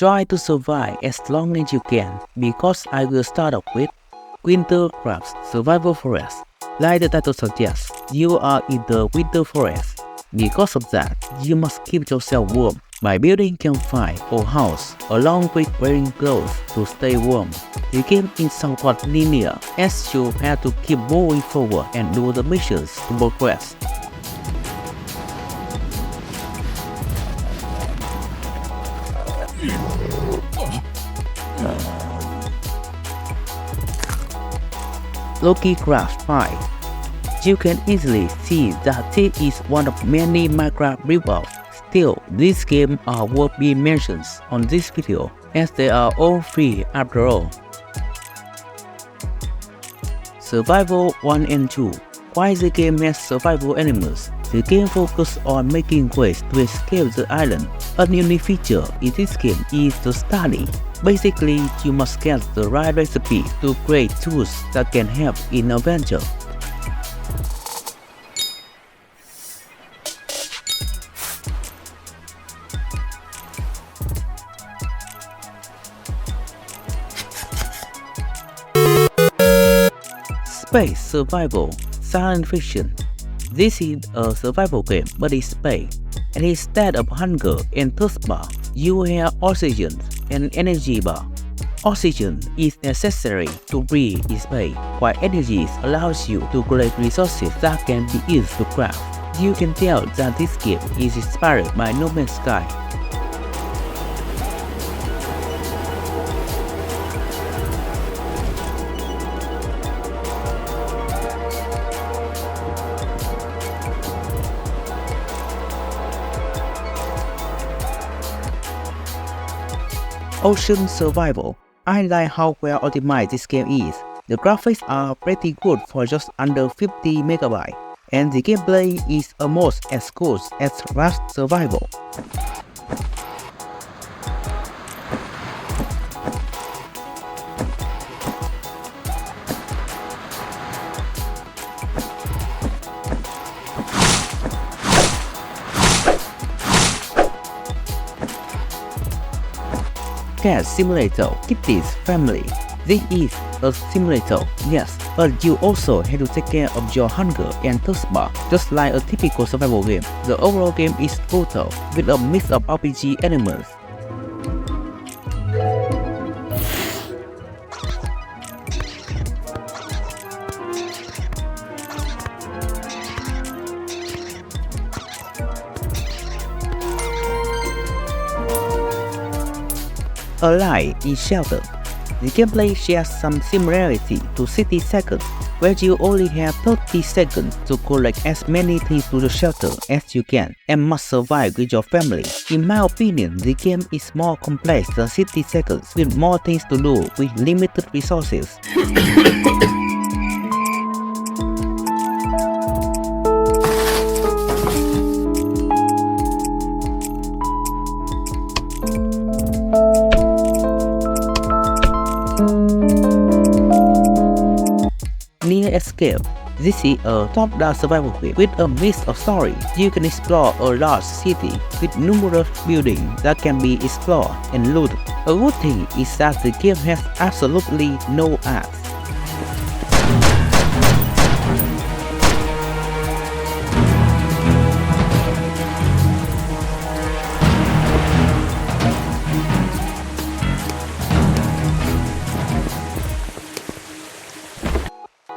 Try to survive as long as you can, because I will start off with Wintercraft Survival Forest. Like the title suggests, you are in the winter forest. Because of that, you must keep yourself warm by building campfire or house, along with wearing clothes to stay warm. The game is somewhat linear, as you have to keep moving forward and do the missions to progress. Loki Craft 5. You can easily see that this is one of many Minecraft ripoffs. Still, these games are worth being mentioned on this video, as they are all free after all. Survival 1 and 2. While the game has survival elements, the game focuses on making ways to escape the island. A unique feature in this game is the study. Basically, you must get the right recipe to create tools that can help in adventure. Space Survival Science Fiction. This is a survival game but in space, and instead of hunger and thirst bar, you have oxygen and energy bar. Oxygen is necessary to breathe in space, while energy allows you to collect resources that can be used to craft. You can tell that this game is inspired by No Man's Sky. Ocean Survival. I like how well optimized this game is. The graphics are pretty good for just under 50 MB, and the gameplay is almost as good as Raft Survival. Cat Simulator Kitty's Family. This is a simulator, yes, but you also have to take care of your hunger and thirst bar, just like a typical survival game. The overall game is brutal, with a mix of RPG elements. Alive in Shelter. The gameplay shares some similarity to 60 Seconds, where you only have 30 seconds to collect as many things to the shelter as you can and must survive with your family. In my opinion, the game is more complex than 60 Seconds, with more things to do with limited resources. Near Escape. This is a top-down survival game with a mix of stories. You can explore a large city with numerous buildings that can be explored and looted. A good thing is that the game has absolutely no ads.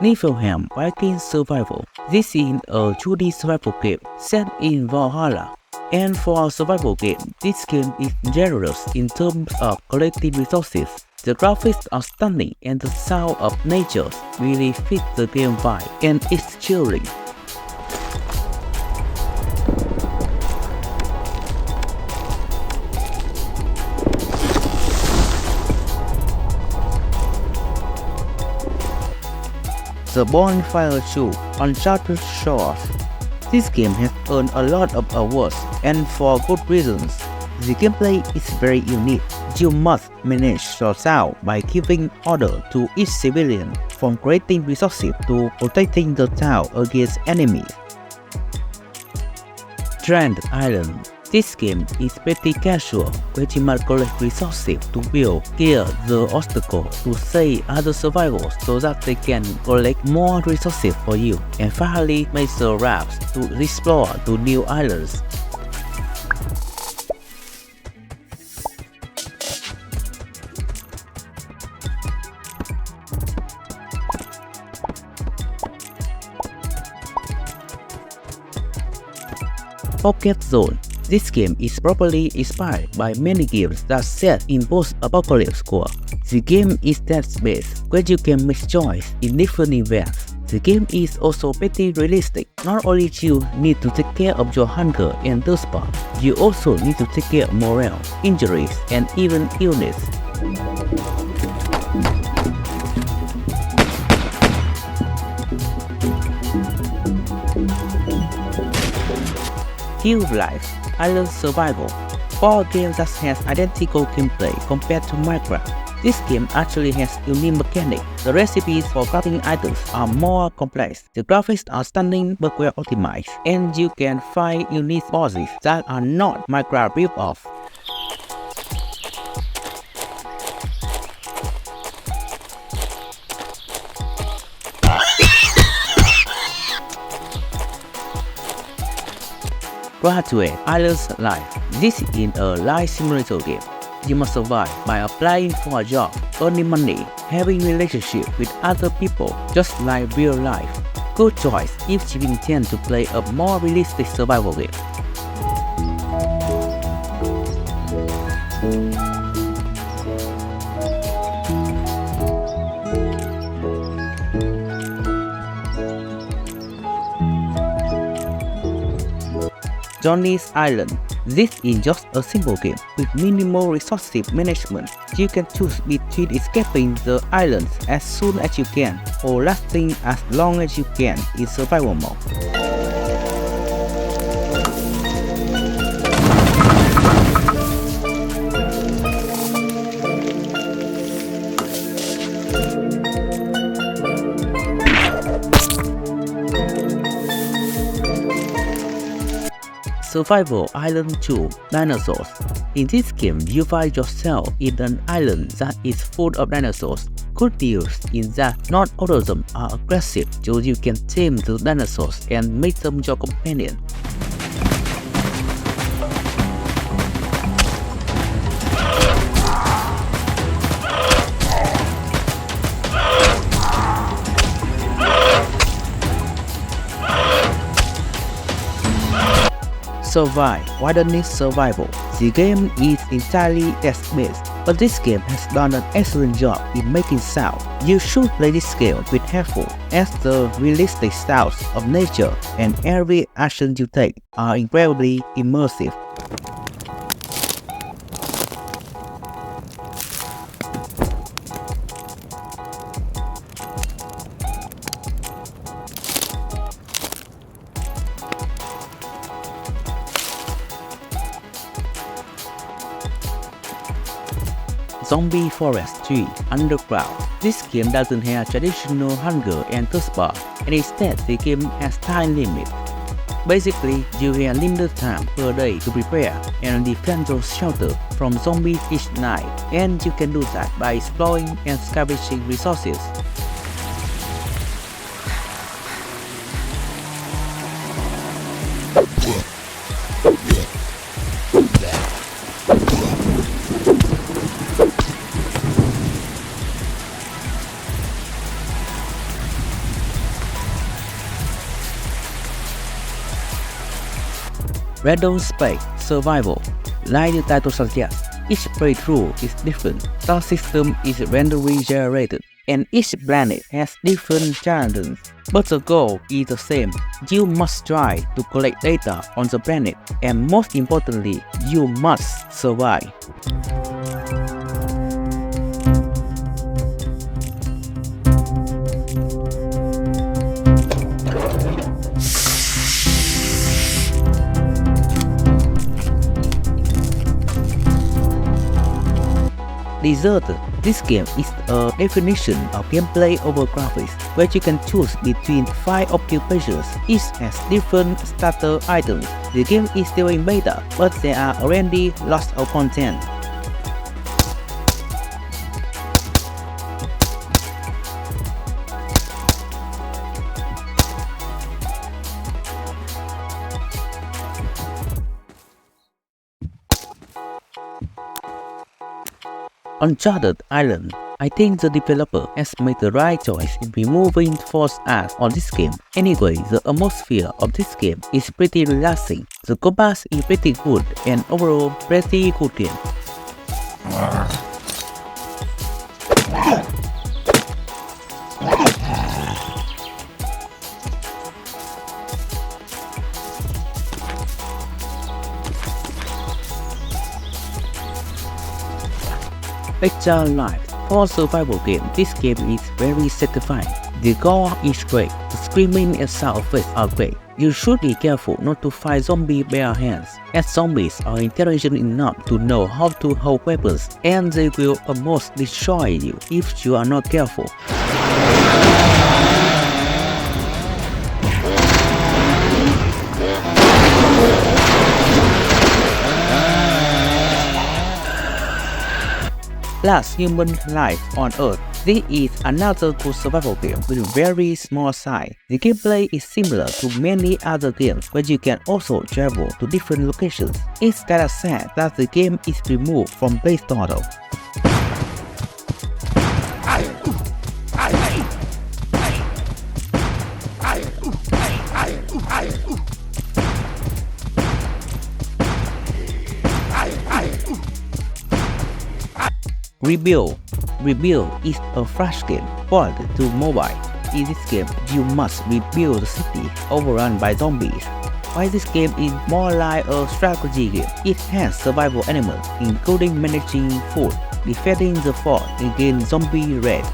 Niflheim Viking Survival. This is a 2D survival game set in Valhalla. And for a survival game, this game is generous in terms of collecting resources. The graphics are stunning and the sound of nature really fits the game vibe, and it's chilling. The Bonfire Show Uncharted Shores. This game has earned a lot of awards, and for good reasons. The gameplay is very unique. You must manage your town by giving order to each civilian, from creating resources to protecting the town against enemies. Strand Island. This game is pretty casual, where you must collect resources to build, clear the obstacle to save other survivors so that they can collect more resources for you, and finally make the rafts to explore to new islands. Pocket Zone. This game is probably inspired by many games that set in post-apocalypse world. The game is text-based, where you can make choices in different events. The game is also pretty realistic. Not only you need to take care of your hunger and thirst, you also need to take care of morale, injuries, and even illness. Cube Life Island Survival. For a game that has identical gameplay compared to Minecraft, this game actually has unique mechanics. The recipes for crafting items are more complex, the graphics are stunning but well optimized, and you can find unique bosses that are not Minecraft rip-off. Graduate Islands Life. This is a life simulator game. You must survive by applying for a job, earning money, having relationships with other people, just like real life. Good choice if you intend to play a more realistic survival game. Johnny's Island. This is just a simple game with minimal resource management. You can choose between escaping the islands as soon as you can or lasting as long as you can in survival mode. Survival Island 2 Dinosaurs. In this game, you find yourself in an island that is full of dinosaurs. Good news is that not all of them are aggressive, so you can tame the dinosaurs and make them your companion. Survive Wilderness Survival. The game is entirely text-based, but this game has done an excellent job in making sound. You should play this game with headphones, as the realistic sounds of nature and every action you take are incredibly immersive. Zombie Forest 3 Underground. This game doesn't have traditional hunger and thirst bar, and instead the game has time limit. Basically, you have limited time per day to prepare and defend your shelter from zombies each night, and you can do that by exploring and scavenging resources. Random Space Survival. Like the title suggests, each playthrough is different. The system is randomly generated, and each planet has different challenges. But the goal is the same. You must try to collect data on the planet, and most importantly, you must survive. Deserted This game is a definition of gameplay over graphics, where you can choose between 5 occupations, each has different starter items. The game is still in beta, but there are already lots of content. Uncharted Island. I think the developer has made the right choice in removing false art on this game. Anyway, the atmosphere of this game is pretty relaxing. The combat is pretty good and overall pretty good game. Picture Life. For survival game, this game is very satisfying. The gore is great, the screaming and sound effects are great. You should be careful not to fight zombies bare hands, as zombies are intelligent enough to know how to hold weapons, and they will almost destroy you if you are not careful. Last Human Life on Earth. This is another good survival game with a very small size. The gameplay is similar to many other games where you can also travel to different locations. It's kinda sad that the game is removed from Play Store though. Rebuild. Rebuild is a flash game ported to mobile. In this game, you must rebuild the city overrun by zombies. While this game is more like a strategy game, it has survival elements, including managing food, defending the fort against zombie raid.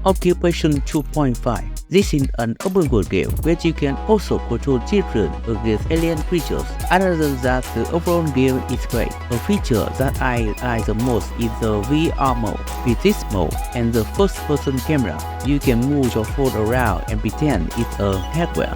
Occupation 2.5. This is an open world game where you can also control children against alien creatures. Other than that, the overall game is great. A feature that I like the most is the VR mode. With this mode and the first-person camera, you can move your phone around and pretend it's a hardware.